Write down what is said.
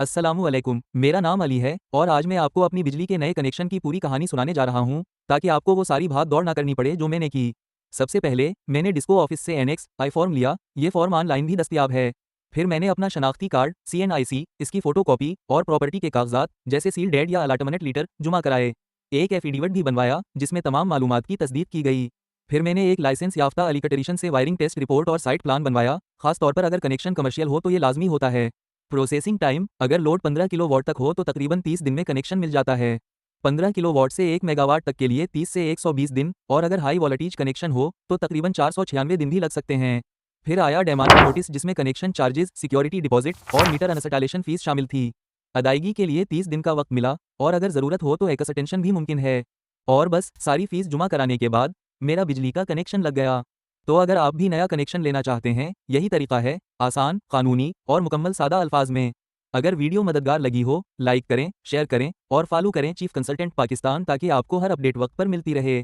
अस्सलामुअलैकुम, मेरा नाम अली है और आज मैं आपको अपनी बिजली के नए कनेक्शन की पूरी कहानी सुनाने जा रहा हूँ, ताकि आपको वो सारी भाग दौड़ ना करनी पड़े जो मैंने की। सबसे पहले मैंने डिस्को ऑफिस से एनेक्स आई फॉर्म लिया, ये फॉर्म ऑनलाइन भी दस्तयाब है। फिर मैंने अपना शनाख्ती कार्ड, CNIC, इसकी फोटोकॉपी और प्रॉपर्टी के कागजात जैसे सील डेड या अलाटमेंट लीटर जमा कराए। एक एफिडेविट भी बनवाया जिसमें तमाम मालूमात की तस्दीक की गई। फिर मैंने एक लाइसेंस याफ्ता इलेक्ट्रीशियन से वायरिंग टेस्ट रिपोर्ट और साइट प्लान बनवाया, खास तौर पर अगर कनेक्शन कमर्शियल हो तो ये लाजमी होता है। प्रोसेसिंग टाइम, अगर लोड 15 किलोवाट तक हो तो तकरीबन 30 दिन में कनेक्शन मिल जाता है। 15 किलोवाट से 1 मेगावाट तक के लिए 30 से 120 दिन और अगर हाई वोल्टेज कनेक्शन हो तो तकरीबन 496 दिन भी लग सकते हैं। फिर आया डेमांड नोटिस जिसमें कनेक्शन चार्जेस, सिक्योरिटी डिपॉजिट और मीटर इंस्टॉलेशन फीस शामिल थी। अदायगी के लिए 30 दिन का वक्त मिला और अगर ज़रूरत हो तो एक्सटेंशन भी मुमकिन है। और बस सारी फीस जमा कराने के बाद मेरा बिजली का कनेक्शन लग गया। तो अगर आप भी नया कनेक्शन लेना चाहते हैं, यही तरीका है, आसान, कानूनी और मुकम्मल सादा अल्फाज में। अगर वीडियो मददगार लगी हो, लाइक करें, शेयर करें और फॉलो करें चीफ कंसल्टेंट पाकिस्तान, ताकि आपको हर अपडेट वक्त पर मिलती रहे।